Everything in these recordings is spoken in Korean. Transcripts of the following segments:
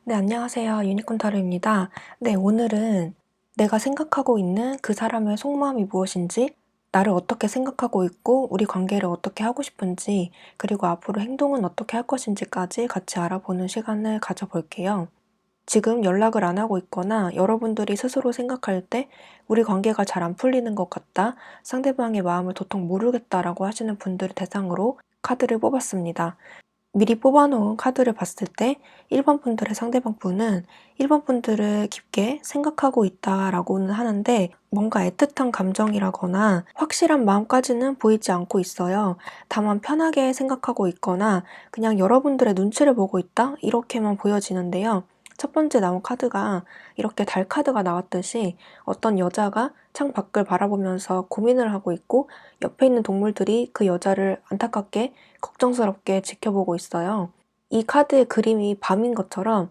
네, 안녕하세요. 유니콘 타로입니다. 네, 오늘은 내가 생각하고 있는 그 사람의 속마음이 무엇인지, 나를 어떻게 생각하고 있고, 우리 관계를 어떻게 하고 싶은지, 그리고 앞으로 행동은 어떻게 할 것인지까지 같이 알아보는 시간을 가져볼게요. 지금 연락을 안 하고 있거나 여러분들이 스스로 생각할 때 우리 관계가 잘 안 풀리는 것 같다, 상대방의 마음을 도통 모르겠다라고 하시는 분들을 대상으로 카드를 뽑았습니다. 미리 뽑아놓은 카드를 봤을 때 1번 분들의 상대방 분은 1번 분들을 깊게 생각하고 있다라고는 하는데 뭔가 애틋한 감정이라거나 확실한 마음까지는 보이지 않고 있어요. 다만 편하게 생각하고 있거나 그냥 여러분들의 눈치를 보고 있다? 이렇게만 보여지는데요. 첫 번째 나온 카드가 이렇게 달 카드가 나왔듯이 어떤 여자가 창 밖을 바라보면서 고민을 하고 있고 옆에 있는 동물들이 그 여자를 안타깝게 걱정스럽게 지켜보고 있어요. 이 카드의 그림이 밤인 것처럼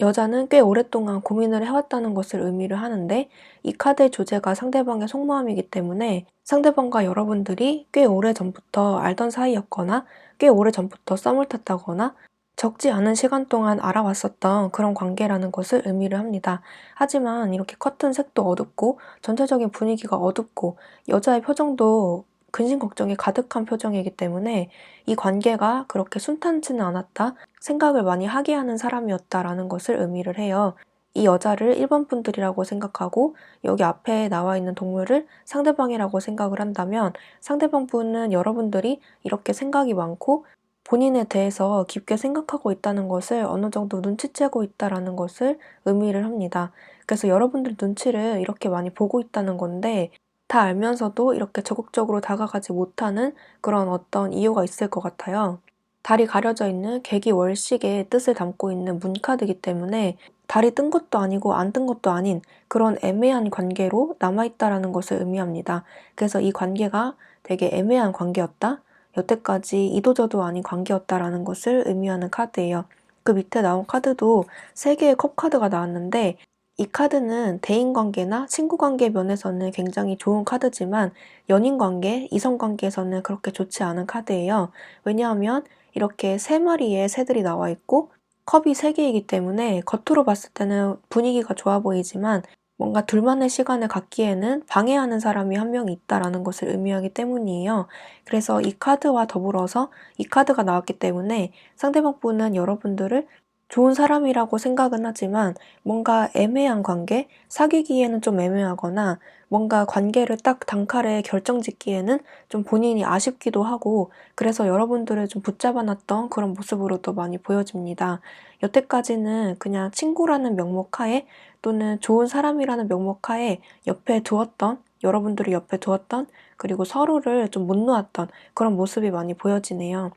여자는 꽤 오랫동안 고민을 해왔다는 것을 의미를 하는데 이 카드의 주제가 상대방의 속마음이기 때문에 상대방과 여러분들이 꽤 오래전부터 알던 사이였거나 꽤 오래전부터 썸을 탔다거나 적지 않은 시간 동안 알아왔었던 그런 관계라는 것을 의미를 합니다. 하지만 이렇게 커튼 색도 어둡고 전체적인 분위기가 어둡고 여자의 표정도 근심 걱정이 가득한 표정이기 때문에 이 관계가 그렇게 순탄치는 않았다, 생각을 많이 하게 하는 사람이었다라는 것을 의미를 해요. 이 여자를 1번 분들이라고 생각하고 여기 앞에 나와 있는 동물을 상대방이라고 생각을 한다면 상대방 분은 여러분들이 이렇게 생각이 많고 본인에 대해서 깊게 생각하고 있다는 것을 어느 정도 눈치채고 있다라는 것을 의미를 합니다. 그래서 여러분들 눈치를 이렇게 많이 보고 있다는 건데 다 알면서도 이렇게 적극적으로 다가가지 못하는 그런 어떤 이유가 있을 것 같아요. 달이 가려져 있는 계기월식의 뜻을 담고 있는 문카드이기 때문에 달이 뜬 것도 아니고 안 뜬 것도 아닌 그런 애매한 관계로 남아있다라는 것을 의미합니다. 그래서 이 관계가 되게 애매한 관계였다, 여태까지 이도저도 아닌 관계였다라는 것을 의미하는 카드예요. 그 밑에 나온 카드도 3개의 컵 카드가 나왔는데 이 카드는 대인관계나 친구관계 면에서는 굉장히 좋은 카드지만 연인관계, 이성관계에서는 그렇게 좋지 않은 카드예요. 왜냐하면 이렇게 3마리의 새들이 나와 있고 컵이 3개이기 때문에 겉으로 봤을 때는 분위기가 좋아 보이지만 뭔가 둘만의 시간을 갖기에는 방해하는 사람이 한 명이 있다라는 것을 의미하기 때문이에요. 그래서 이 카드와 더불어서 이 카드가 나왔기 때문에 상대방 분은 여러분들을 좋은 사람이라고 생각은 하지만 뭔가 애매한 관계, 사귀기에는 좀 애매하거나 뭔가 관계를 딱 단칼에 결정짓기에는 좀 본인이 아쉽기도 하고 그래서 여러분들을 좀 붙잡아 놨던 그런 모습으로도 많이 보여집니다. 여태까지는 그냥 친구라는 명목 하에 또는 좋은 사람이라는 명목 하에 옆에 두었던, 여러분들이 옆에 두었던, 그리고 서로를 좀 못 놓았던 그런 모습이 많이 보여지네요.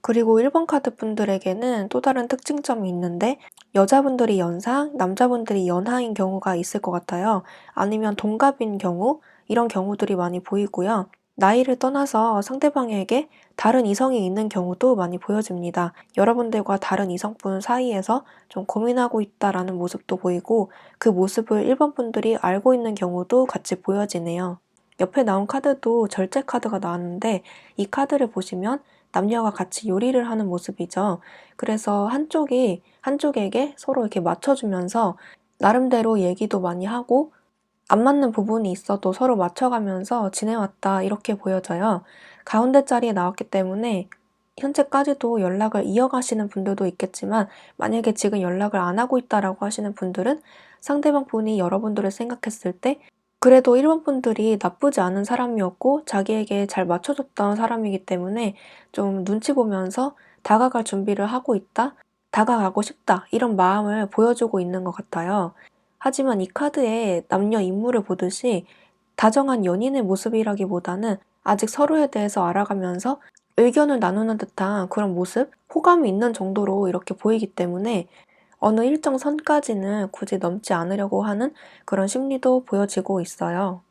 그리고 1번 카드 분들에게는 또 다른 특징점이 있는데 여자분들이 연상, 남자분들이 연하인 경우가 있을 것 같아요. 아니면 동갑인 경우, 이런 경우들이 많이 보이고요. 나이를 떠나서 상대방에게 다른 이성이 있는 경우도 많이 보여집니다. 여러분들과 다른 이성분 사이에서 좀 고민하고 있다라는 모습도 보이고 그 모습을 1번 분들이 알고 있는 경우도 같이 보여지네요. 옆에 나온 카드도 절제 카드가 나왔는데 이 카드를 보시면 남녀가 같이 요리를 하는 모습이죠. 그래서 한쪽이 한쪽에게 서로 이렇게 맞춰주면서 나름대로 얘기도 많이 하고 안 맞는 부분이 있어도 서로 맞춰가면서 지내왔다 이렇게 보여져요. 가운데 자리에 나왔기 때문에 현재까지도 연락을 이어가시는 분들도 있겠지만 만약에 지금 연락을 안 하고 있다라고 하시는 분들은 상대방 분이 여러분들을 생각했을 때 그래도 1번 분들이 나쁘지 않은 사람이었고 자기에게 잘 맞춰줬던 사람이기 때문에 좀 눈치 보면서 다가갈 준비를 하고 있다, 다가가고 싶다 이런 마음을 보여주고 있는 것 같아요. 하지만 이 카드에 남녀 인물을 보듯이 다정한 연인의 모습이라기보다는 아직 서로에 대해서 알아가면서 의견을 나누는 듯한 그런 모습, 호감이 있는 정도로 이렇게 보이기 때문에 어느 일정 선까지는 굳이 넘지 않으려고 하는 그런 심리도 보여지고 있어요.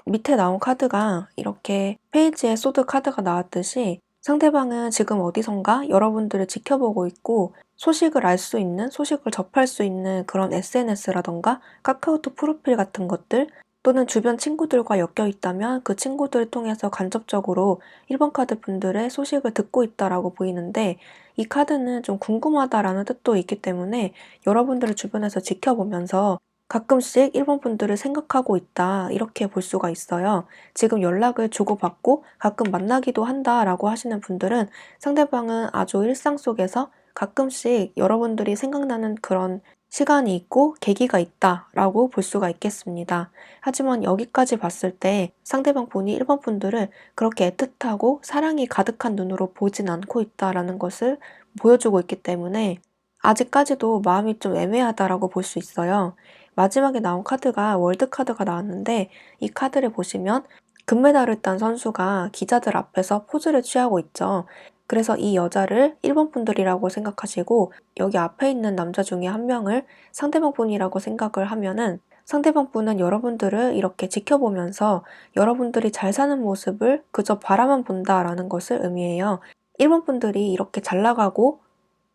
밑에 나온 카드가 이렇게 페이지에 소드 카드가 나왔듯이 상대방은 지금 어디선가 여러분들을 지켜보고 있고 소식을 알 수 있는, 소식을 접할 수 있는 그런 SNS라던가 카카오톡 프로필 같은 것들, 또는 주변 친구들과 엮여 있다면 그 친구들을 통해서 간접적으로 1번 카드 분들의 소식을 듣고 있다라고 보이는데, 이 카드는 좀 궁금하다라는 뜻도 있기 때문에 여러분들을 주변에서 지켜보면서 가끔씩 1번 분들을 생각하고 있다, 이렇게 볼 수가 있어요. 지금 연락을 주고받고 가끔 만나기도 한다라고 하시는 분들은 상대방은 아주 일상 속에서 가끔씩 여러분들이 생각나는 그런 시간이 있고 계기가 있다라고 볼 수가 있겠습니다. 하지만 여기까지 봤을 때 상대방 분이 1번 분들을 그렇게 애틋하고 사랑이 가득한 눈으로 보진 않고 있다라는 것을 보여주고 있기 때문에 아직까지도 마음이 좀 애매하다라고 볼 수 있어요. 마지막에 나온 카드가 월드 카드가 나왔는데, 이 카드를 보시면 금메달을 딴 선수가 기자들 앞에서 포즈를 취하고 있죠. 그래서 이 여자를 1번 분들이라고 생각하시고 여기 앞에 있는 남자 중에 한 명을 상대방 분이라고 생각을 하면은, 상대방 분은 여러분들을 이렇게 지켜보면서 여러분들이 잘 사는 모습을 그저 바라만 본다라는 것을 의미해요. 1번 분들이 이렇게 잘 나가고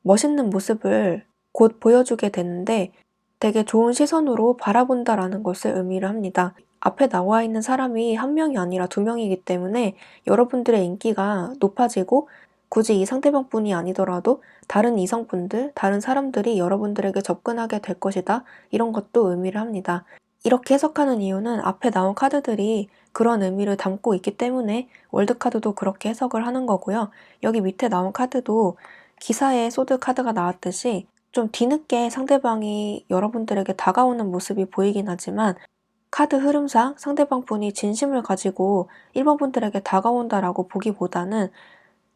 멋있는 모습을 곧 보여주게 되는데 되게 좋은 시선으로 바라본다라는 것을 의미를 합니다. 앞에 나와 있는 사람이 한 명이 아니라 두 명이기 때문에 여러분들의 인기가 높아지고, 굳이 이 상대방 분이 아니더라도 다른 이성분들, 다른 사람들이 여러분들에게 접근하게 될 것이다, 이런 것도 의미를 합니다. 이렇게 해석하는 이유는 앞에 나온 카드들이 그런 의미를 담고 있기 때문에 월드카드도 그렇게 해석을 하는 거고요. 여기 밑에 나온 카드도 기사에 소드 카드가 나왔듯이 좀 뒤늦게 상대방이 여러분들에게 다가오는 모습이 보이긴 하지만, 카드 흐름상 상대방 분이 진심을 가지고 1번 분들에게 다가온다라고 보기보다는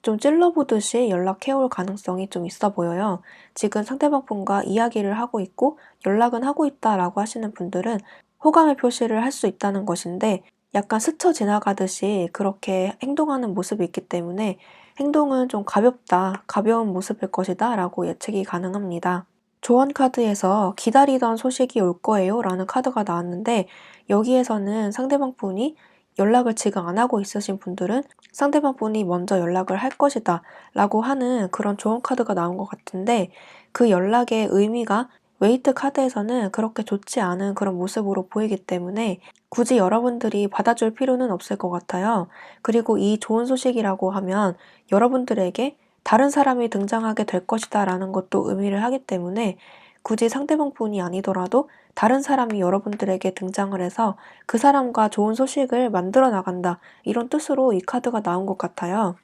좀 찔러보듯이 연락해올 가능성이 좀 있어 보여요. 지금 상대방 분과 이야기를 하고 있고 연락은 하고 있다라고 하시는 분들은 호감의 표시를 할 수 있다는 것인데, 약간 스쳐 지나가듯이 그렇게 행동하는 모습이 있기 때문에 행동은 좀 가볍다, 가벼운 모습일 것이다 라고 예측이 가능합니다. 조언 카드에서 기다리던 소식이 올 거예요 라는 카드가 나왔는데, 여기에서는 상대방 분이 연락을 지금 안 하고 있으신 분들은 상대방 분이 먼저 연락을 할 것이다 라고 하는 그런 조언 카드가 나온 것 같은데, 그 연락의 의미가 웨이트 카드에서는 그렇게 좋지 않은 그런 모습으로 보이기 때문에 굳이 여러분들이 받아줄 필요는 없을 것 같아요. 그리고 이 좋은 소식이라고 하면 여러분들에게 다른 사람이 등장하게 될 것이다 라는 것도 의미를 하기 때문에 굳이 상대방 분이 아니더라도 다른 사람이 여러분들에게 등장을 해서 그 사람과 좋은 소식을 만들어 나간다, 이런 뜻으로 이 카드가 나온 것 같아요.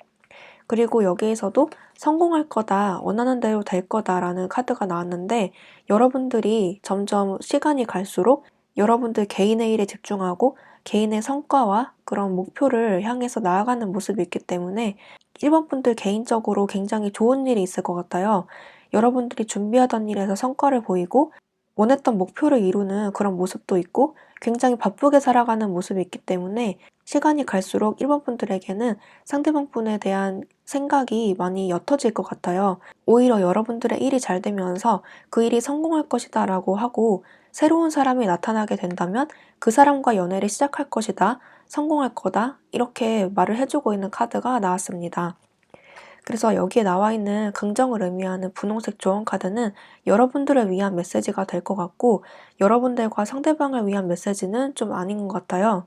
그리고 여기에서도 성공할 거다, 원하는 대로 될 거다라는 카드가 나왔는데, 여러분들이 점점 시간이 갈수록 여러분들 개인의 일에 집중하고 개인의 성과와 그런 목표를 향해서 나아가는 모습이 있기 때문에 1번 분들 개인적으로 굉장히 좋은 일이 있을 것 같아요. 여러분들이 준비하던 일에서 성과를 보이고 원했던 목표를 이루는 그런 모습도 있고 굉장히 바쁘게 살아가는 모습이 있기 때문에 시간이 갈수록 1번 분들에게는 상대방 분에 대한 생각이 많이 옅어질 것 같아요. 오히려 여러분들의 일이 잘 되면서 그 일이 성공할 것이다 라고 하고, 새로운 사람이 나타나게 된다면 그 사람과 연애를 시작할 것이다, 성공할 거다, 이렇게 말을 해주고 있는 카드가 나왔습니다. 그래서 여기에 나와 있는 긍정을 의미하는 분홍색 조언 카드는 여러분들을 위한 메시지가 될 것 같고, 여러분들과 상대방을 위한 메시지는 좀 아닌 것 같아요.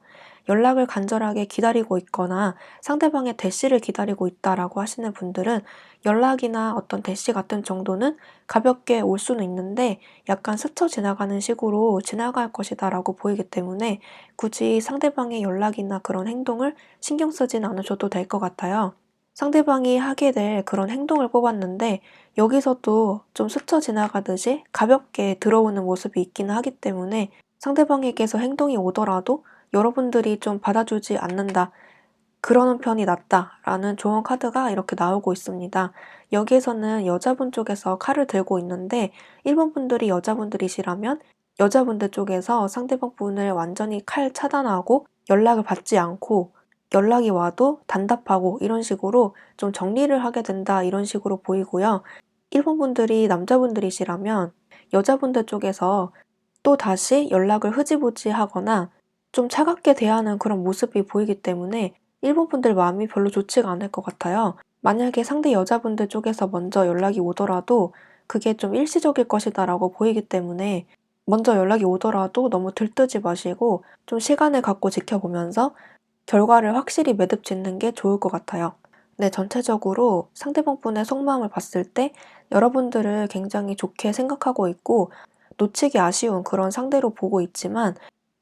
연락을 간절하게 기다리고 있거나 상대방의 대시를 기다리고 있다라고 하시는 분들은 연락이나 어떤 대시 같은 정도는 가볍게 올 수는 있는데 약간 스쳐 지나가는 식으로 지나갈 것이다라고 보이기 때문에 굳이 상대방의 연락이나 그런 행동을 신경 쓰진 않으셔도 될 것 같아요. 상대방이 하게 될 그런 행동을 뽑았는데 여기서도 좀 스쳐 지나가듯이 가볍게 들어오는 모습이 있기는 하기 때문에 상대방에게서 행동이 오더라도 여러분들이 좀 받아주지 않는다, 그러는 편이 낫다라는 조언 카드가 이렇게 나오고 있습니다. 여기에서는 여자분 쪽에서 칼을 들고 있는데 1번 분들이 여자분들이시라면 여자분들 쪽에서 상대방 분을 완전히 칼 차단하고 연락을 받지 않고, 연락이 와도 단답하고 이런 식으로 좀 정리를 하게 된다, 이런 식으로 보이고요. 1번 분들이 남자분들이시라면 여자분들 쪽에서 또 다시 연락을 흐지부지 하거나 좀 차갑게 대하는 그런 모습이 보이기 때문에 1번 분들 마음이 별로 좋지가 않을 것 같아요. 만약에 상대 여자분들 쪽에서 먼저 연락이 오더라도 그게 좀 일시적일 것이다라고 보이기 때문에 먼저 연락이 오더라도 너무 들뜨지 마시고 좀 시간을 갖고 지켜보면서 결과를 확실히 매듭 짓는 게 좋을 것 같아요. 네, 전체적으로 상대방 분의 속마음을 봤을 때 여러분들을 굉장히 좋게 생각하고 있고 놓치기 아쉬운 그런 상대로 보고 있지만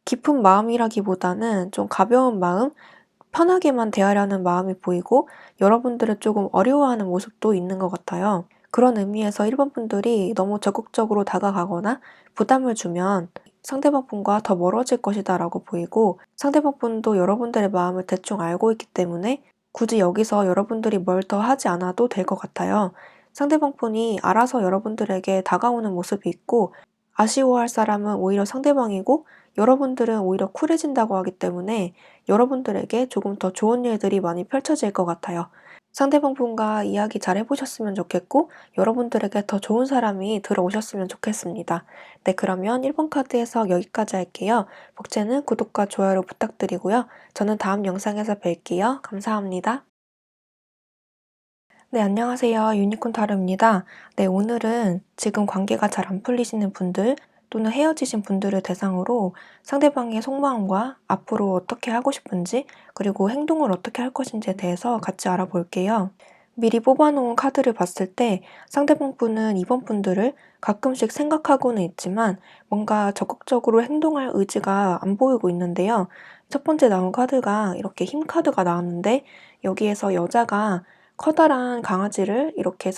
깊은 마음이라기보다는 좀 가벼운 마음, 편하게만 대하려는 마음이 보이고 여러분들을 조금 어려워하는 모습도 있는 것 같아요. 그런 의미에서 1번 분들이 너무 적극적으로 다가가거나 부담을 주면 상대방 분과 더 멀어질 것이다라고 보이고 상대방 분도 여러분들의 마음을 대충 알고 있기 때문에 굳이 여기서 여러분들이 뭘 더 하지 않아도 될 것 같아요. 상대방 분이 알아서 여러분들에게 다가오는 모습이 있고 아쉬워할 사람은 오히려 상대방이고 여러분들은 오히려 쿨해진다고 하기 때문에 여러분들에게 조금 더 좋은 일들이 많이 펼쳐질 것 같아요. 상대방 분과 이야기 잘 해보셨으면 좋겠고 여러분들에게 더 좋은 사람이 들어오셨으면 좋겠습니다. 네, 그러면 1번 카드에서 여기까지 할게요. 복제는 구독과 좋아요로 부탁드리고요. 저는 다음 영상에서 뵐게요. 감사합니다. 네, 안녕하세요. 유니콘 타로입니다. 네, 오늘은 지금 관계가 잘 안 풀리시는 분들 또는 헤어지신 분들을 대상으로 상대방의 속마음과 앞으로 어떻게 하고 싶은지 그리고 행동을 어떻게 할 것인지에 대해서 같이 알아볼게요. 미리 뽑아놓은 카드를 봤을 때 상대방 분은 이번 분들을 가끔씩 생각하고는 있지만 뭔가 적극적으로 행동할 의지가 안 보이고 있는데요. 첫 번째 나온 카드가 이렇게 힘 카드가 나왔는데 여기에서 여자가 커다란 강아지를 이렇게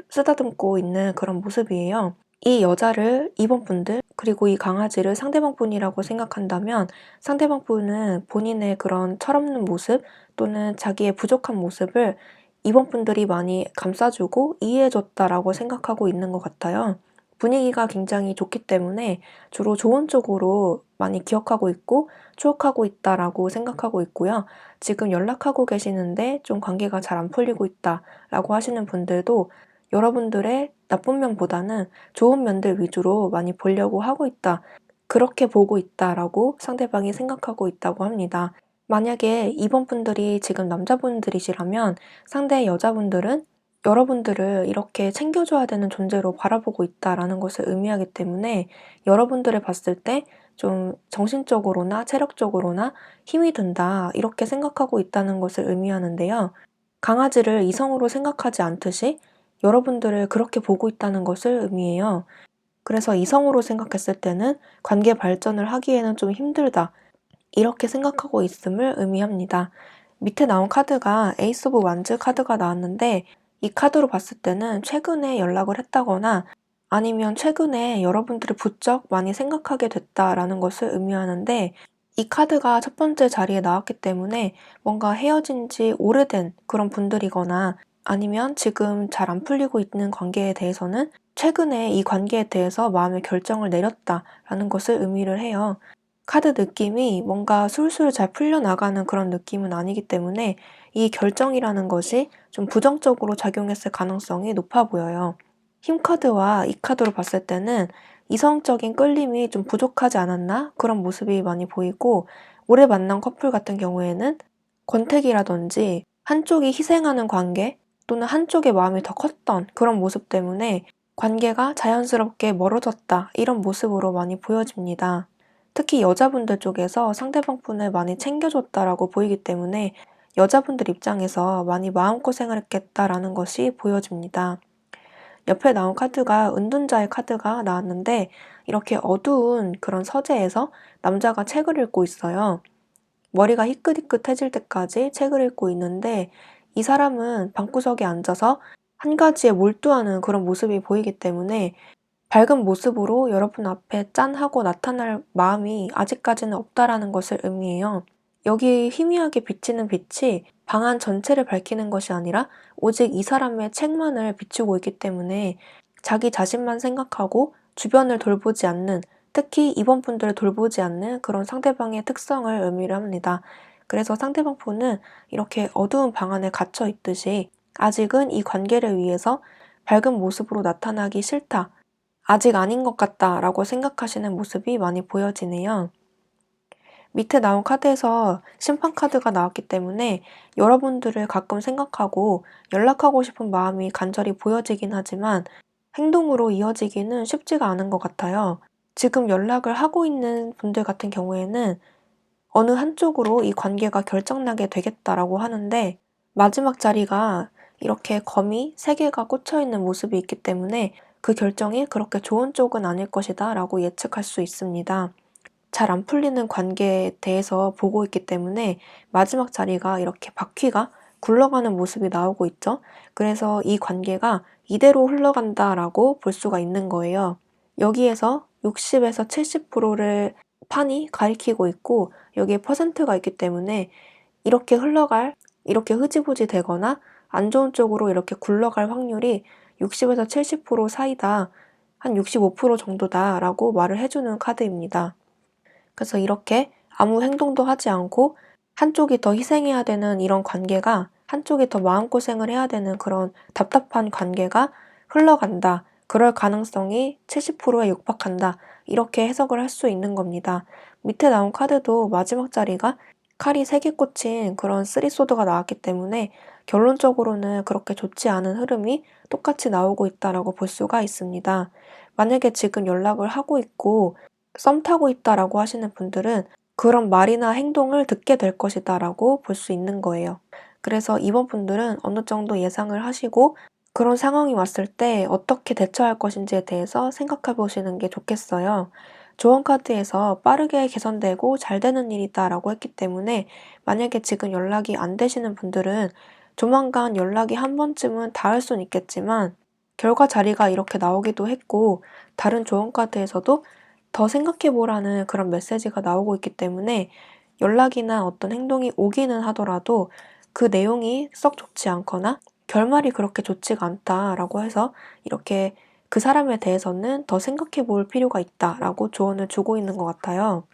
쓰다듬고 있는 그런 모습이에요. 이 여자를 이번 분들 그리고 이 강아지를 상대방 분이라고 생각한다면 상대방 분은 본인의 그런 철없는 모습 또는 자기의 부족한 모습을 이번 분들이 많이 감싸주고 이해해줬다라고 생각하고 있는 것 같아요. 분위기가 굉장히 좋기 때문에 주로 좋은 쪽으로 많이 기억하고 있고 추억하고 있다라고 생각하고 있고요. 지금 연락하고 계시는데 좀 관계가 잘 안 풀리고 있다라고 하시는 분들도 여러분들의 나쁜 면보다는 좋은 면들 위주로 많이 보려고 하고 있다. 그렇게 보고 있다라고 상대방이 생각하고 있다고 합니다. 만약에 이번 분들이 지금 남자분들이시라면 상대 여자분들은 여러분들을 이렇게 챙겨줘야 되는 존재로 바라보고 있다라는 것을 의미하기 때문에 여러분들을 봤을 때 좀 정신적으로나 체력적으로나 힘이 든다 이렇게 생각하고 있다는 것을 의미하는데요. 강아지를 이성으로 생각하지 않듯이 여러분들을 그렇게 보고 있다는 것을 의미해요. 그래서 이성으로 생각했을 때는 관계 발전을 하기에는 좀 힘들다. 이렇게 생각하고 있음을 의미합니다. 밑에 나온 카드가 에이스 오브 완즈 카드가 나왔는데 이 카드로 봤을 때는 최근에 연락을 했다거나 아니면 최근에 여러분들을 부쩍 많이 생각하게 됐다라는 것을 의미하는데 이 카드가 첫 번째 자리에 나왔기 때문에 뭔가 헤어진 지 오래된 그런 분들이거나 아니면 지금 잘 안 풀리고 있는 관계에 대해서는 최근에 이 관계에 대해서 마음의 결정을 내렸다라는 것을 의미를 해요. 카드 느낌이 뭔가 술술 잘 풀려나가는 그런 느낌은 아니기 때문에 이 결정이라는 것이 좀 부정적으로 작용했을 가능성이 높아 보여요. 힘 카드와 이 카드로 봤을 때는 이성적인 끌림이 좀 부족하지 않았나? 그런 모습이 많이 보이고 오래 만난 커플 같은 경우에는 권태기라든지 한쪽이 희생하는 관계 또는 한쪽의 마음이 더 컸던 그런 모습 때문에 관계가 자연스럽게 멀어졌다 이런 모습으로 많이 보여집니다. 특히 여자분들 쪽에서 상대방 분을 많이 챙겨줬다라고 보이기 때문에 여자분들 입장에서 많이 마음고생을 했겠다라는 것이 보여집니다. 옆에 나온 카드가 은둔자의 카드가 나왔는데 이렇게 어두운 그런 서재에서 남자가 책을 읽고 있어요. 머리가 희끗희끗해질 때까지 책을 읽고 있는데 이 사람은 방구석에 앉아서 한 가지에 몰두하는 그런 모습이 보이기 때문에 밝은 모습으로 여러분 앞에 짠 하고 나타날 마음이 아직까지는 없다라는 것을 의미해요. 여기 희미하게 비치는 빛이 방 안 전체를 밝히는 것이 아니라 오직 이 사람의 책만을 비추고 있기 때문에 자기 자신만 생각하고 주변을 돌보지 않는, 특히 이번 분들을 돌보지 않는 그런 상대방의 특성을 의미를 합니다. 그래서 상대방 분은 이렇게 어두운 방 안에 갇혀 있듯이 아직은 이 관계를 위해서 밝은 모습으로 나타나기 싫다. 아직 아닌 것 같다라고 생각하시는 모습이 많이 보여지네요. 밑에 나온 카드에서 심판 카드가 나왔기 때문에 여러분들을 가끔 생각하고 연락하고 싶은 마음이 간절히 보여지긴 하지만 행동으로 이어지기는 쉽지가 않은 것 같아요. 지금 연락을 하고 있는 분들 같은 경우에는 어느 한쪽으로 이 관계가 결정나게 되겠다라고 하는데 마지막 자리가 이렇게 검이 3개가 꽂혀 있는 모습이 있기 때문에 그 결정이 그렇게 좋은 쪽은 아닐 것이다 라고 예측할 수 있습니다. 잘 안 풀리는 관계에 대해서 보고 있기 때문에 마지막 자리가 이렇게 바퀴가 굴러가는 모습이 나오고 있죠. 그래서 이 관계가 이대로 흘러간다라고 볼 수가 있는 거예요. 여기에서 60에서 70%를 판이 가리키고 있고 여기에 퍼센트가 있기 때문에 이렇게 흘러갈, 이렇게 흐지부지 되거나 안 좋은 쪽으로 이렇게 굴러갈 확률이 60에서 70% 사이다, 한 65% 정도다라고 말을 해주는 카드입니다. 그래서 이렇게 아무 행동도 하지 않고 한쪽이 더 희생해야 되는 이런 관계가, 한쪽이 더 마음고생을 해야 되는 그런 답답한 관계가 흘러간다. 그럴 가능성이 70%에 육박한다. 이렇게 해석을 할 수 있는 겁니다. 밑에 나온 카드도 마지막 자리가 칼이 3개 꽂힌 그런 쓰리소드가 나왔기 때문에 결론적으로는 그렇게 좋지 않은 흐름이 똑같이 나오고 있다라고 볼 수가 있습니다. 만약에 지금 연락을 하고 있고 썸 타고 있다라고 하시는 분들은 그런 말이나 행동을 듣게 될 것이다라고 볼 수 있는 거예요. 그래서 이번 분들은 어느 정도 예상을 하시고 그런 상황이 왔을 때 어떻게 대처할 것인지에 대해서 생각해 보시는 게 좋겠어요. 조언 카드에서 빠르게 개선되고 잘 되는 일이다라고 했기 때문에 만약에 지금 연락이 안 되시는 분들은 조만간 연락이 한 번쯤은 닿을 수는 있겠지만 결과 자리가 이렇게 나오기도 했고 다른 조언 카드에서도 더 생각해 보라는 그런 메시지가 나오고 있기 때문에 연락이나 어떤 행동이 오기는 하더라도 그 내용이 썩 좋지 않거나 결말이 그렇게 좋지가 않다라고 해서 이렇게 그 사람에 대해서는 더 생각해 볼 필요가 있다라고 조언을 주고 있는 것 같아요.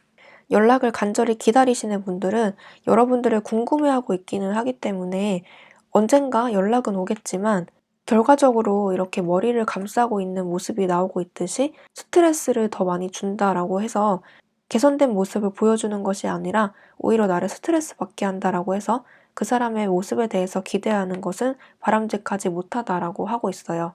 연락을 간절히 기다리시는 분들은 여러분들을 궁금해하고 있기는 하기 때문에 언젠가 연락은 오겠지만 결과적으로 이렇게 머리를 감싸고 있는 모습이 나오고 있듯이 스트레스를 더 많이 준다라고 해서 개선된 모습을 보여주는 것이 아니라 오히려 나를 스트레스 받게 한다라고 해서 그 사람의 모습에 대해서 기대하는 것은 바람직하지 못하다라고 하고 있어요.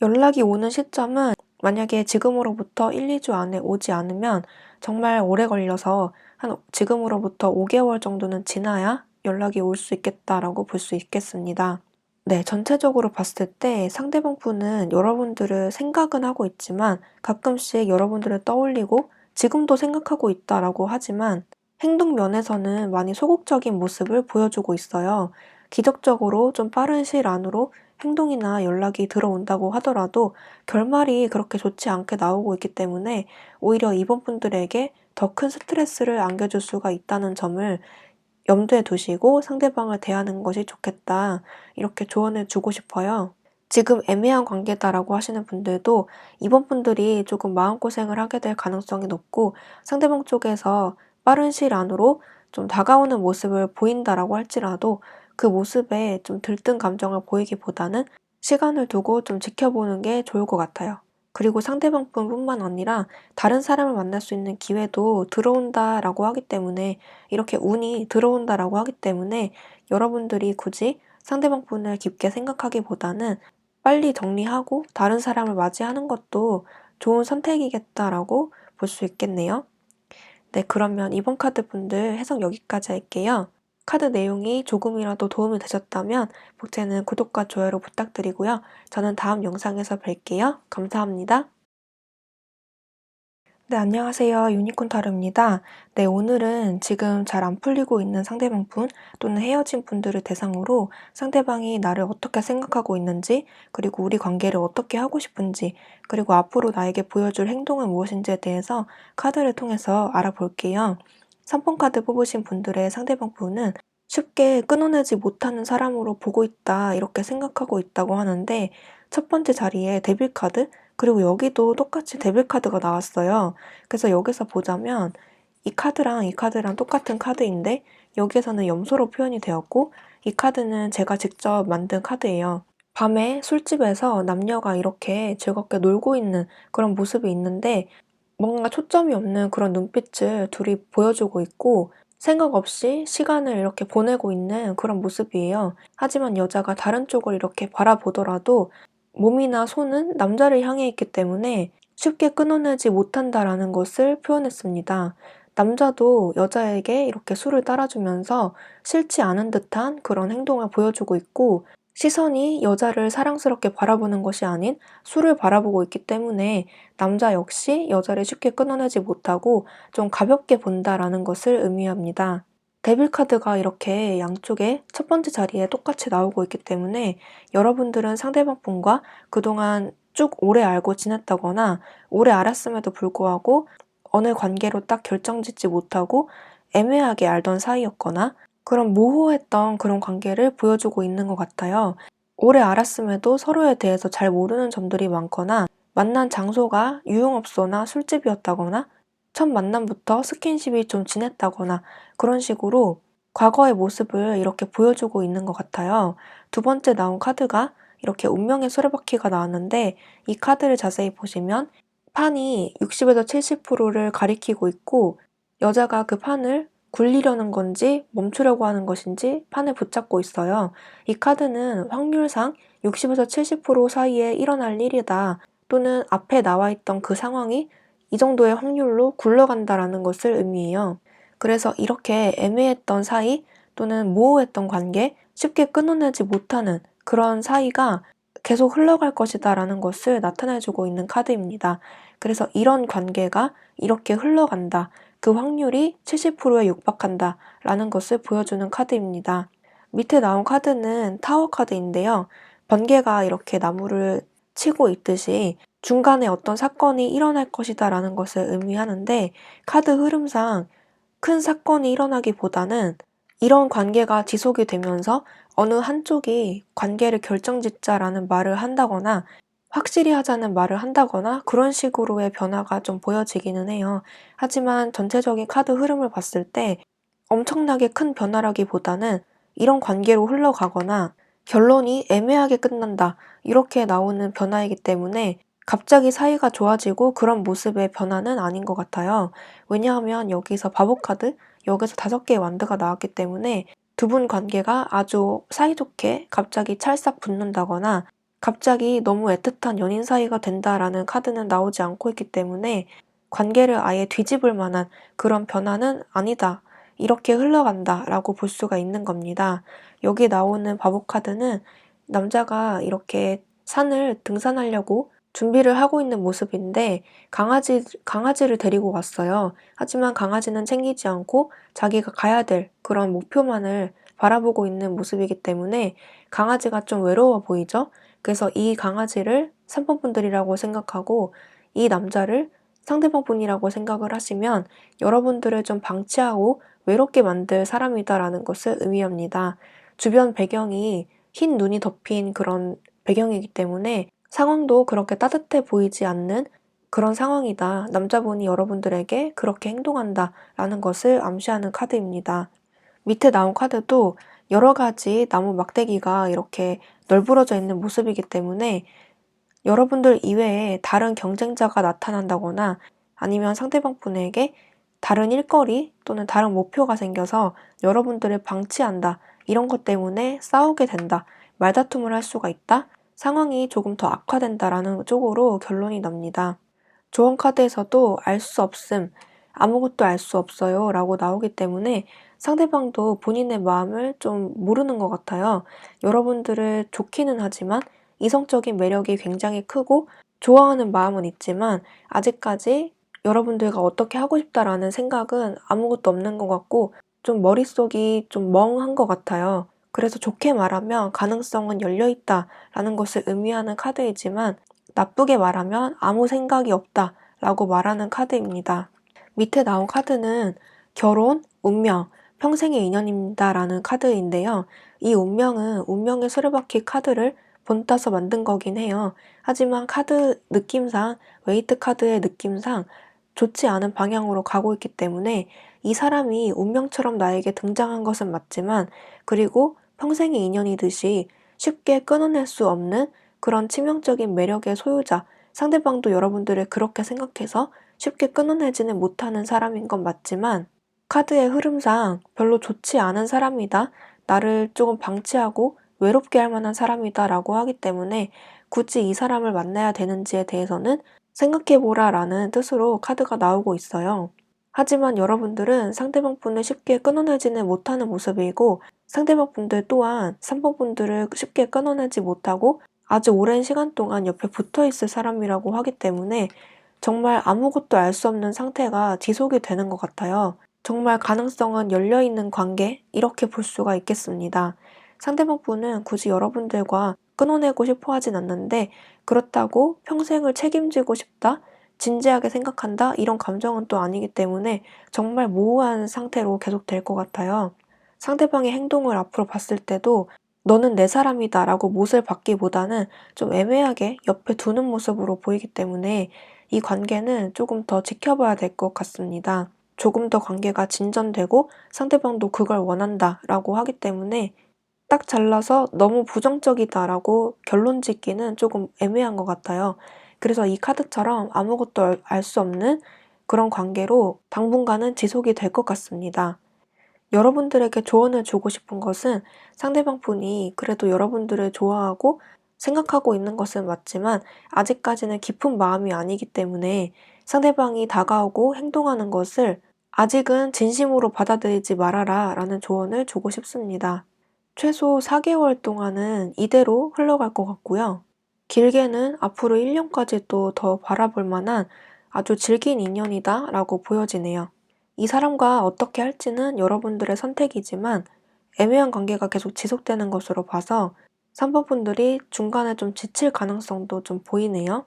연락이 오는 시점은 만약에 지금으로부터 1-2주 안에 오지 않으면 정말 오래 걸려서 한 지금으로부터 5개월 정도는 지나야 연락이 올 수 있겠다라고 볼 수 있겠습니다. 네, 전체적으로 봤을 때 상대방 분은 여러분들을 생각은 하고 있지만 가끔씩 여러분들을 떠올리고 지금도 생각하고 있다라고 하지만 행동 면에서는 많이 소극적인 모습을 보여주고 있어요. 기적적으로 좀 빠른 시일 안으로 행동이나 연락이 들어온다고 하더라도 결말이 그렇게 좋지 않게 나오고 있기 때문에 오히려 이번 분들에게 더 큰 스트레스를 안겨줄 수가 있다는 점을 염두에 두시고 상대방을 대하는 것이 좋겠다. 이렇게 조언을 주고 싶어요. 지금 애매한 관계다라고 하시는 분들도 이번 분들이 조금 마음고생을 하게 될 가능성이 높고 상대방 쪽에서 빠른 시일 안으로 좀 다가오는 모습을 보인다라고 할지라도 그 모습에 좀 들뜬 감정을 보이기보다는 시간을 두고 좀 지켜보는 게 좋을 것 같아요. 그리고 상대방 뿐만 아니라 다른 사람을 만날 수 있는 기회도 들어온다라고 하기 때문에 이렇게 운이 들어온다라고 하기 때문에 여러분들이 굳이 상대방 분을 깊게 생각하기보다는 빨리 정리하고 다른 사람을 맞이하는 것도 좋은 선택이겠다라고 볼 수 있겠네요. 네, 그러면 이번 카드 분들 해석 여기까지 할게요. 카드 내용이 조금이라도 도움이 되셨다면 복채는 구독과 좋아요로 부탁드리고요. 저는 다음 영상에서 뵐게요. 감사합니다. 네, 안녕하세요. 유니콘 타로입니다. 네, 오늘은 지금 잘 안 풀리고 있는 상대방 분 또는 헤어진 분들을 대상으로 상대방이 나를 어떻게 생각하고 있는지, 그리고 우리 관계를 어떻게 하고 싶은지, 그리고 앞으로 나에게 보여줄 행동은 무엇인지에 대해서 카드를 통해서 알아볼게요. 3번 카드 뽑으신 분들의 상대방 분은 쉽게 끊어내지 못하는 사람으로 보고 있다, 이렇게 생각하고 있다고 하는데 첫 번째 자리에 데빌 카드, 그리고 여기도 똑같이 데빌 카드가 나왔어요. 그래서 여기서 보자면 이 카드랑 이 카드랑 똑같은 카드인데 여기에서는 염소로 표현이 되었고 이 카드는 제가 직접 만든 카드예요. 밤에 술집에서 남녀가 이렇게 즐겁게 놀고 있는 그런 모습이 있는데 뭔가 초점이 없는 그런 눈빛을 둘이 보여주고 있고 생각 없이 시간을 이렇게 보내고 있는 그런 모습이에요. 하지만 여자가 다른 쪽을 이렇게 바라보더라도 몸이나 손은 남자를 향해 있기 때문에 쉽게 끊어내지 못한다라는 것을 표현했습니다. 남자도 여자에게 이렇게 술을 따라주면서 싫지 않은 듯한 그런 행동을 보여주고 있고, 시선이 여자를 사랑스럽게 바라보는 것이 아닌 술을 바라보고 있기 때문에 남자 역시 여자를 쉽게 끊어내지 못하고 좀 가볍게 본다라는 것을 의미합니다. 데빌 카드가 이렇게 양쪽에 첫 번째 자리에 똑같이 나오고 있기 때문에 여러분들은 상대방 분과 그동안 쭉 오래 알고 지냈다거나 오래 알았음에도 불구하고 어느 관계로 딱 결정짓지 못하고 애매하게 알던 사이였거나 그런 모호했던 그런 관계를 보여주고 있는 것 같아요. 오래 알았음에도 서로에 대해서 잘 모르는 점들이 많거나 만난 장소가 유흥업소나 술집이었다거나 첫 만남부터 스킨십이 좀 진했다거나 그런 식으로 과거의 모습을 이렇게 보여주고 있는 것 같아요. 두 번째 나온 카드가 이렇게 운명의 수레바퀴가 나왔는데, 이 카드를 자세히 보시면 판이 60에서 70%를 가리키고 있고, 여자가 그 판을 굴리려는 건지 멈추려고 하는 것인지 판을 붙잡고 있어요. 이 카드는 확률상 60에서 70% 사이에 일어날 일이다, 또는 앞에 나와 있던 그 상황이 이 정도의 확률로 굴러간다라는 것을 의미해요. 그래서 이렇게 애매했던 사이 또는 모호했던 관계, 쉽게 끊어내지 못하는 그런 사이가 계속 흘러갈 것이다라는 것을 나타내주고 있는 카드입니다. 그래서 이런 관계가 이렇게 흘러간다, 그 확률이 70%에 육박한다 라는 것을 보여주는 카드입니다. 밑에 나온 카드는 타워 카드인데요. 번개가 이렇게 나무를 치고 있듯이 중간에 어떤 사건이 일어날 것이다 라는 것을 의미하는데, 카드 흐름상 큰 사건이 일어나기보다는 이런 관계가 지속이 되면서 어느 한쪽이 관계를 결정짓자라는 말을 한다거나 확실히 하자는 말을 한다거나 그런 식으로의 변화가 좀 보여지기는 해요. 하지만 전체적인 카드 흐름을 봤을 때 엄청나게 큰 변화라기보다는 이런 관계로 흘러가거나 결론이 애매하게 끝난다, 이렇게 나오는 변화이기 때문에 갑자기 사이가 좋아지고 그런 모습의 변화는 아닌 것 같아요. 왜냐하면 여기서 바보 카드, 여기서 5개의 완드가 나왔기 때문에 두 분 관계가 아주 사이좋게 갑자기 찰싹 붙는다거나 갑자기 너무 애틋한 연인 사이가 된다라는 카드는 나오지 않고 있기 때문에 관계를 아예 뒤집을 만한 그런 변화는 아니다, 이렇게 흘러간다라고 볼 수가 있는 겁니다. 여기 나오는 바보 카드는 남자가 이렇게 산을 등산하려고 준비를 하고 있는 모습인데 강아지를 데리고 왔어요. 하지만 강아지는 챙기지 않고 자기가 가야 될 그런 목표만을 바라보고 있는 모습이기 때문에 강아지가 좀 외로워 보이죠? 그래서 이 강아지를 3번 분들이라고 생각하고 이 남자를 상대방 분이라고 생각을 하시면 여러분들을 좀 방치하고 외롭게 만들 사람이다라는 것을 의미합니다. 주변 배경이 흰 눈이 덮인 그런 배경이기 때문에 상황도 그렇게 따뜻해 보이지 않는 그런 상황이다, 남자분이 여러분들에게 그렇게 행동한다라는 것을 암시하는 카드입니다. 밑에 나온 카드도 여러 가지 나무 막대기가 이렇게 널브러져 있는 모습이기 때문에 여러분들 이외에 다른 경쟁자가 나타난다거나 아니면 상대방 분에게 다른 일거리 또는 다른 목표가 생겨서 여러분들을 방치한다, 이런 것 때문에 싸우게 된다, 말다툼을 할 수가 있다, 상황이 조금 더 악화된다라는 쪽으로 결론이 납니다. 조언 카드에서도 알 수 없음, 아무것도 알 수 없어요 라고 나오기 때문에 상대방도 본인의 마음을 좀 모르는 것 같아요. 여러분들을 좋기는 하지만 이성적인 매력이 굉장히 크고 좋아하는 마음은 있지만 아직까지 여러분들과 어떻게 하고 싶다라는 생각은 아무것도 없는 것 같고 좀 머릿속이 좀 멍한 것 같아요. 그래서 좋게 말하면 가능성은 열려있다라는 것을 의미하는 카드이지만 나쁘게 말하면 아무 생각이 없다라고 말하는 카드입니다. 밑에 나온 카드는 결혼, 운명, 평생의 인연입니다라는 카드인데요. 이 운명은 운명의 수레바퀴 카드를 본따서 만든 거긴 해요. 하지만 카드 느낌상, 웨이트 카드의 느낌상 좋지 않은 방향으로 가고 있기 때문에 이 사람이 운명처럼 나에게 등장한 것은 맞지만, 그리고 평생의 인연이듯이 쉽게 끊어낼 수 없는 그런 치명적인 매력의 소유자, 상대방도 여러분들을 그렇게 생각해서 쉽게 끊어내지는 못하는 사람인 건 맞지만 카드의 흐름상 별로 좋지 않은 사람이다, 나를 조금 방치하고 외롭게 할 만한 사람이다라고 하기 때문에 굳이 이 사람을 만나야 되는지에 대해서는 생각해보라라는 뜻으로 카드가 나오고 있어요. 하지만 여러분들은 상대방 분을 쉽게 끊어내지는 못하는 모습이고 상대방 분들 또한 3번 분들을 쉽게 끊어내지 못하고 아주 오랜 시간 동안 옆에 붙어 있을 사람이라고 하기 때문에 정말 아무것도 알 수 없는 상태가 지속이 되는 것 같아요. 정말 가능성은 열려있는 관계? 이렇게 볼 수가 있겠습니다. 상대방 분은 굳이 여러분들과 끊어내고 싶어 하진 않는데 그렇다고 평생을 책임지고 싶다? 진지하게 생각한다? 이런 감정은 또 아니기 때문에 정말 모호한 상태로 계속 될 것 같아요. 상대방의 행동을 앞으로 봤을 때도 너는 내 사람이다 라고 못을 박기보다는 좀 애매하게 옆에 두는 모습으로 보이기 때문에 이 관계는 조금 더 지켜봐야 될 것 같습니다. 조금 더 관계가 진전되고 상대방도 그걸 원한다 라고 하기 때문에 딱 잘라서 너무 부정적이다라고 결론 짓기는 조금 애매한 것 같아요. 그래서 이 카드처럼 아무것도 알 수 없는 그런 관계로 당분간은 지속이 될 것 같습니다. 여러분들에게 조언을 주고 싶은 것은 상대방 분이 그래도 여러분들을 좋아하고 생각하고 있는 것은 맞지만 아직까지는 깊은 마음이 아니기 때문에 상대방이 다가오고 행동하는 것을 아직은 진심으로 받아들이지 말아라 라는 조언을 주고 싶습니다. 최소 4개월 동안은 이대로 흘러갈 것 같고요. 길게는 앞으로 1년까지도 더 바라볼 만한 아주 질긴 인연이다 라고 보여지네요. 이 사람과 어떻게 할지는 여러분들의 선택이지만 애매한 관계가 계속 지속되는 것으로 봐서 3번 분들이 중간에 좀 지칠 가능성도 좀 보이네요.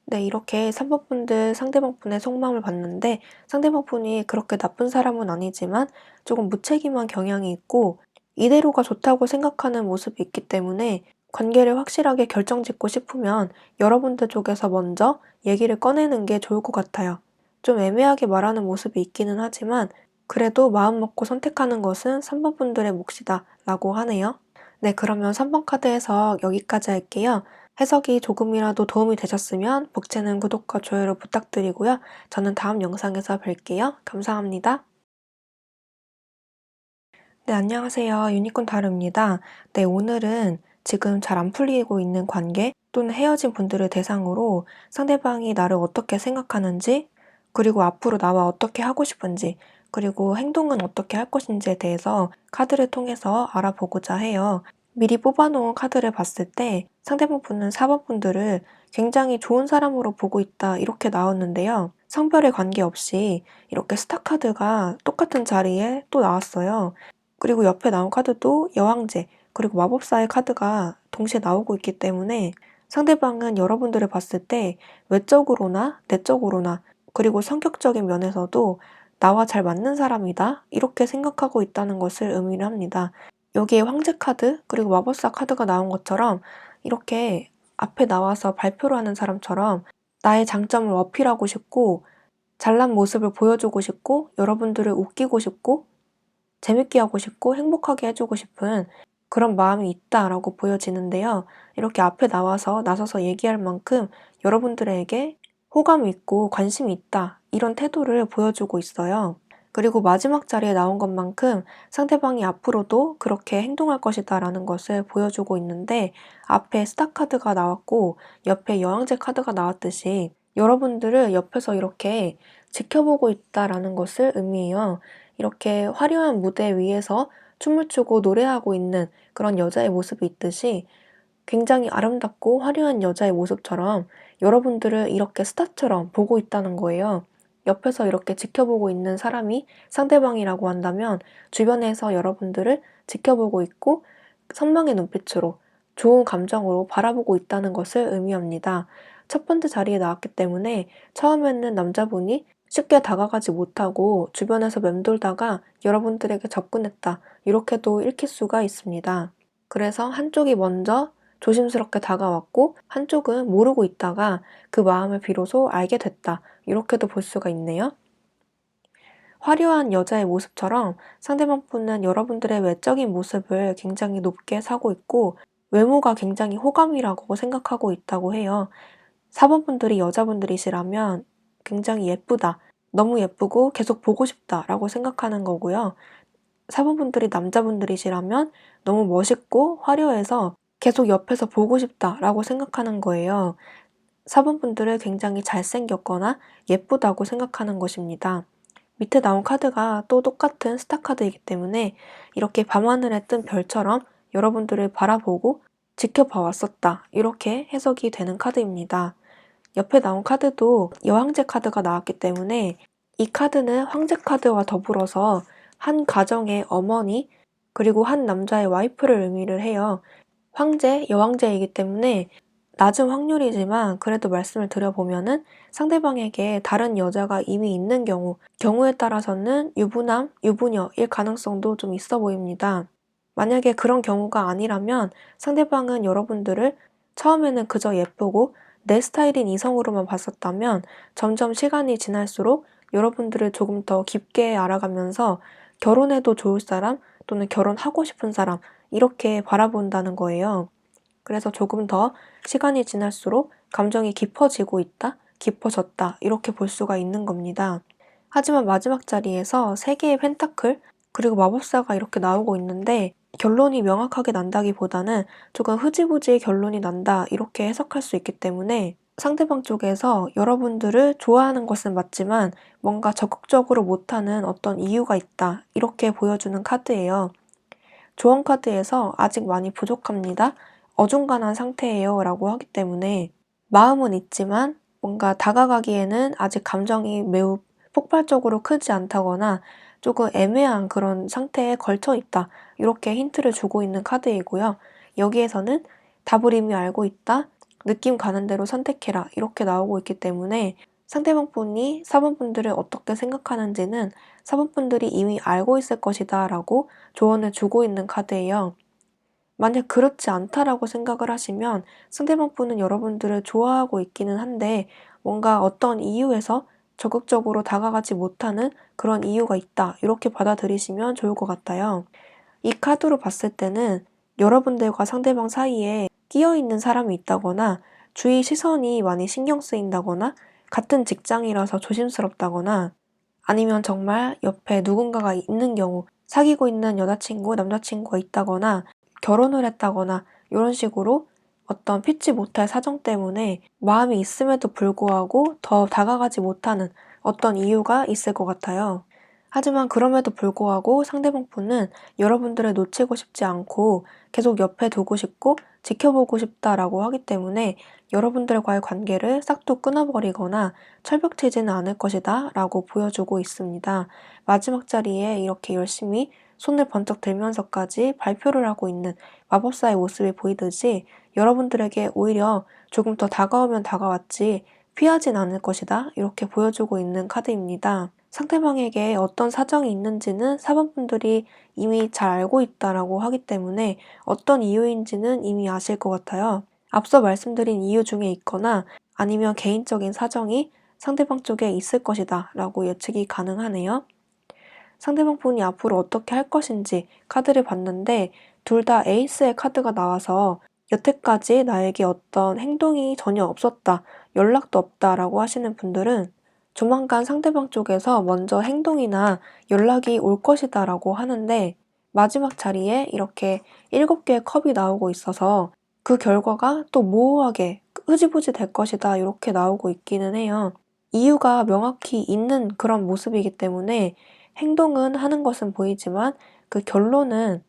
네, 이렇게 3번 분들 상대방 분의 속마음을 봤는데 상대방 분이 그렇게 나쁜 사람은 아니지만 조금 무책임한 경향이 있고 이대로가 좋다고 생각하는 모습이 있기 때문에 관계를 확실하게 결정짓고 싶으면 여러분들 쪽에서 먼저 얘기를 꺼내는 게 좋을 것 같아요. 좀 애매하게 말하는 모습이 있기는 하지만 그래도 마음 먹고 선택하는 것은 3번 분들의 몫이다 라고 하네요. 네, 그러면 3번 카드 해석 여기까지 할게요. 해석이 조금이라도 도움이 되셨으면 복채는 구독과 좋아요를 부탁드리고요. 저는 다음 영상에서 뵐게요. 감사합니다. 네, 안녕하세요. 유니콘 타로입니다. 네, 오늘은 지금 잘 안 풀리고 있는 관계 또는 헤어진 분들을 대상으로 상대방이 나를 어떻게 생각하는지, 그리고 앞으로 나와 어떻게 하고 싶은지, 그리고 행동은 어떻게 할 것인지에 대해서 카드를 통해서 알아보고자 해요. 미리 뽑아놓은 카드를 봤을 때 상대방 분은 4번 분들을 굉장히 좋은 사람으로 보고 있다 이렇게 나왔는데요. 성별에 관계없이 이렇게 스타 카드가 똑같은 자리에 또 나왔어요. 그리고 옆에 나온 카드도 여왕제, 그리고 마법사의 카드가 동시에 나오고 있기 때문에 상대방은 여러분들을 봤을 때 외적으로나 내적으로나 그리고 성격적인 면에서도 나와 잘 맞는 사람이다 이렇게 생각하고 있다는 것을 의미를 합니다. 여기에 황제 카드 그리고 마법사 카드가 나온 것처럼 이렇게 앞에 나와서 발표를 하는 사람처럼 나의 장점을 어필하고 싶고 잘난 모습을 보여주고 싶고 여러분들을 웃기고 싶고 재밌게 하고 싶고 행복하게 해주고 싶은 그런 마음이 있다라고 보여지는데요. 이렇게 앞에 나서서 얘기할 만큼 여러분들에게 호감이 있고 관심이 있다. 이런 태도를 보여주고 있어요. 그리고 마지막 자리에 나온 것만큼 상대방이 앞으로도 그렇게 행동할 것이다라는 것을 보여주고 있는데 앞에 스타 카드가 나왔고 옆에 여왕제 카드가 나왔듯이 여러분들을 옆에서 이렇게 지켜보고 있다라는 것을 의미해요. 이렇게 화려한 무대 위에서 춤을 추고 노래하고 있는 그런 여자의 모습이 있듯이 굉장히 아름답고 화려한 여자의 모습처럼 여러분들을 이렇게 스타처럼 보고 있다는 거예요. 옆에서 이렇게 지켜보고 있는 사람이 상대방이라고 한다면 주변에서 여러분들을 지켜보고 있고 선망의 눈빛으로 좋은 감정으로 바라보고 있다는 것을 의미합니다. 첫 번째 자리에 나왔기 때문에 처음에는 남자분이 쉽게 다가가지 못하고 주변에서 맴돌다가 여러분들에게 접근했다. 이렇게도 읽힐 수가 있습니다. 그래서 한쪽이 먼저 조심스럽게 다가왔고 한쪽은 모르고 있다가 그 마음을 비로소 알게 됐다. 이렇게도 볼 수가 있네요. 화려한 여자의 모습처럼 상대방 분은 여러분들의 외적인 모습을 굉장히 높게 사고 있고 외모가 굉장히 호감이라고 생각하고 있다고 해요. 4번 분들이 여자분들이시라면 굉장히 예쁘다. 너무 예쁘고 계속 보고 싶다 라고 생각하는 거고요. 4번분들이 남자분들이시라면 너무 멋있고 화려해서 계속 옆에서 보고 싶다라고 생각하는 거예요. 4번분들을 굉장히 잘생겼거나 예쁘다고 생각하는 것입니다. 밑에 나온 카드가 또 똑같은 스타 카드이기 때문에 이렇게 밤하늘에 뜬 별처럼 여러분들을 바라보고 지켜봐 왔었다. 이렇게 해석이 되는 카드입니다. 옆에 나온 카드도 여왕제 카드가 나왔기 때문에 이 카드는 황제 카드와 더불어서 한 가정의 어머니 그리고 한 남자의 와이프를 의미를 해요. 황제, 여왕제이기 때문에 낮은 확률이지만 그래도 말씀을 드려보면은 상대방에게 다른 여자가 이미 있는 경우에 따라서는 유부남, 유부녀일 가능성도 좀 있어 보입니다. 만약에 그런 경우가 아니라면 상대방은 여러분들을 처음에는 그저 예쁘고 내 스타일인 이성으로만 봤었다면 점점 시간이 지날수록 여러분들을 조금 더 깊게 알아가면서 결혼해도 좋을 사람 또는 결혼하고 싶은 사람 이렇게 바라본다는 거예요. 그래서 조금 더 시간이 지날수록 감정이 깊어지고 있다, 깊어졌다 이렇게 볼 수가 있는 겁니다. 하지만 마지막 자리에서 3개의 펜타클 그리고 마법사가 이렇게 나오고 있는데 결론이 명확하게 난다기보다는 조금 흐지부지 결론이 난다 이렇게 해석할 수 있기 때문에 상대방 쪽에서 여러분들을 좋아하는 것은 맞지만 뭔가 적극적으로 못하는 어떤 이유가 있다 이렇게 보여주는 카드예요. 조언 카드에서 아직 많이 부족합니다. 어중간한 상태예요 라고 하기 때문에 마음은 있지만 뭔가 다가가기에는 아직 감정이 매우 폭발적으로 크지 않다거나 조금 애매한 그런 상태에 걸쳐 있다. 이렇게 힌트를 주고 있는 카드이고요. 여기에서는 답을 이미 알고 있다. 느낌 가는 대로 선택해라. 이렇게 나오고 있기 때문에 상대방 분이 4번분들을 어떻게 생각하는지는 4번분들이 이미 알고 있을 것이다 라고 조언을 주고 있는 카드예요. 만약 그렇지 않다라고 생각을 하시면 상대방 분은 여러분들을 좋아하고 있기는 한데 뭔가 어떤 이유에서 적극적으로 다가가지 못하는 그런 이유가 있다. 이렇게 받아들이시면 좋을 것 같아요. 이 카드로 봤을 때는 여러분들과 상대방 사이에 끼어있는 사람이 있다거나 주위 시선이 많이 신경 쓰인다거나 같은 직장이라서 조심스럽다거나 아니면 정말 옆에 누군가가 있는 경우 사귀고 있는 여자친구, 남자친구가 있다거나 결혼을 했다거나 이런 식으로 어떤 피치 못할 사정 때문에 마음이 있음에도 불구하고 더 다가가지 못하는 어떤 이유가 있을 것 같아요. 하지만 그럼에도 불구하고 상대방 분은 여러분들을 놓치고 싶지 않고 계속 옆에 두고 싶고 지켜보고 싶다라고 하기 때문에 여러분들과의 관계를 싹둑 끊어버리거나 철벽치지는 않을 것이다 라고 보여주고 있습니다. 마지막 자리에 이렇게 열심히 손을 번쩍 들면서까지 발표를 하고 있는 마법사의 모습이 보이듯이 여러분들에게 오히려 조금 더 다가오면 다가왔지 피하진 않을 것이다 이렇게 보여주고 있는 카드입니다. 상대방에게 어떤 사정이 있는지는 4번분들이 이미 잘 알고 있다라고 하기 때문에 어떤 이유인지는 이미 아실 것 같아요. 앞서 말씀드린 이유 중에 있거나 아니면 개인적인 사정이 상대방 쪽에 있을 것이다 라고 예측이 가능하네요. 상대방 분이 앞으로 어떻게 할 것인지 카드를 봤는데 둘 다 에이스의 카드가 나와서 여태까지 나에게 어떤 행동이 전혀 없었다, 연락도 없다 라고 하시는 분들은 조만간 상대방 쪽에서 먼저 행동이나 연락이 올 것이다 라고 하는데 마지막 자리에 이렇게 7개의 컵이 나오고 있어서 그 결과가 또 모호하게 흐지부지 될 것이다 이렇게 나오고 있기는 해요. 이유가 명확히 있는 그런 모습이기 때문에 행동은 하는 것은 보이지만 그 결론은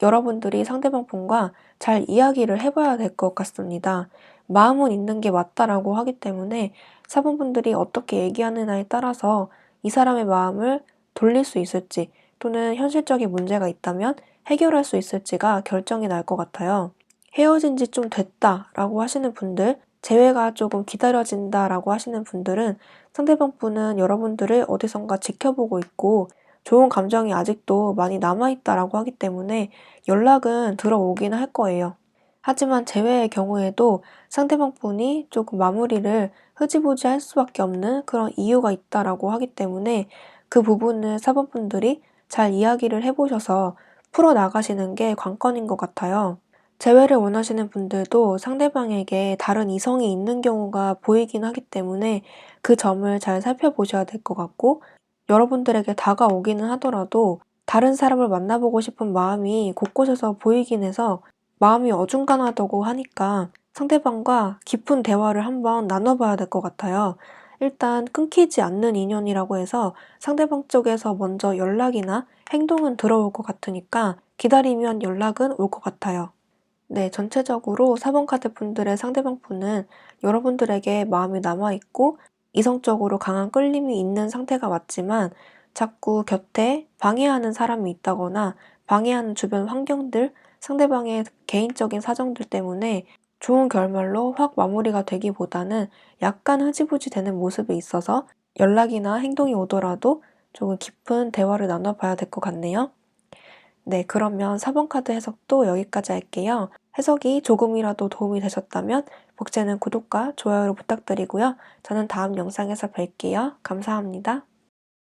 여러분들이 상대방 분과 잘 이야기를 해봐야 될 것 같습니다. 마음은 있는 게 맞다라고 하기 때문에 4번분들이 어떻게 얘기하느냐에 따라서 이 사람의 마음을 돌릴 수 있을지 또는 현실적인 문제가 있다면 해결할 수 있을지가 결정이 날 것 같아요. 헤어진 지 좀 됐다라고 하시는 분들, 재회가 조금 기다려진다라고 하시는 분들은 상대방 분은 여러분들을 어디선가 지켜보고 있고 좋은 감정이 아직도 많이 남아있다라고 하기 때문에 연락은 들어오기는 할 거예요. 하지만 재회의 경우에도 상대방 분이 조금 마무리를 흐지부지 할 수밖에 없는 그런 이유가 있다라고 하기 때문에 그 부분을 4번분들이 잘 이야기를 해보셔서 풀어나가시는 게 관건인 것 같아요. 재회를 원하시는 분들도 상대방에게 다른 이성이 있는 경우가 보이긴 하기 때문에 그 점을 잘 살펴보셔야 될 것 같고 여러분들에게 다가오기는 하더라도 다른 사람을 만나보고 싶은 마음이 곳곳에서 보이긴 해서 마음이 어중간하다고 하니까 상대방과 깊은 대화를 한번 나눠봐야 될 것 같아요. 일단 끊기지 않는 인연이라고 해서 상대방 쪽에서 먼저 연락이나 행동은 들어올 것 같으니까 기다리면 연락은 올 것 같아요. 네, 전체적으로 4번 카드 분들의 상대방 분은 여러분들에게 마음이 남아있고 이성적으로 강한 끌림이 있는 상태가 맞지만 자꾸 곁에 방해하는 사람이 있다거나 방해하는 주변 환경들, 상대방의 개인적인 사정들 때문에 좋은 결말로 확 마무리가 되기보다는 약간 흐지부지 되는 모습이 있어서 연락이나 행동이 오더라도 조금 깊은 대화를 나눠봐야 될 것 같네요. 네, 그러면 4번 카드 해석도 여기까지 할게요. 해석이 조금이라도 도움이 되셨다면 복제는 구독과 좋아요를 부탁드리고요. 저는 다음 영상에서 뵐게요. 감사합니다.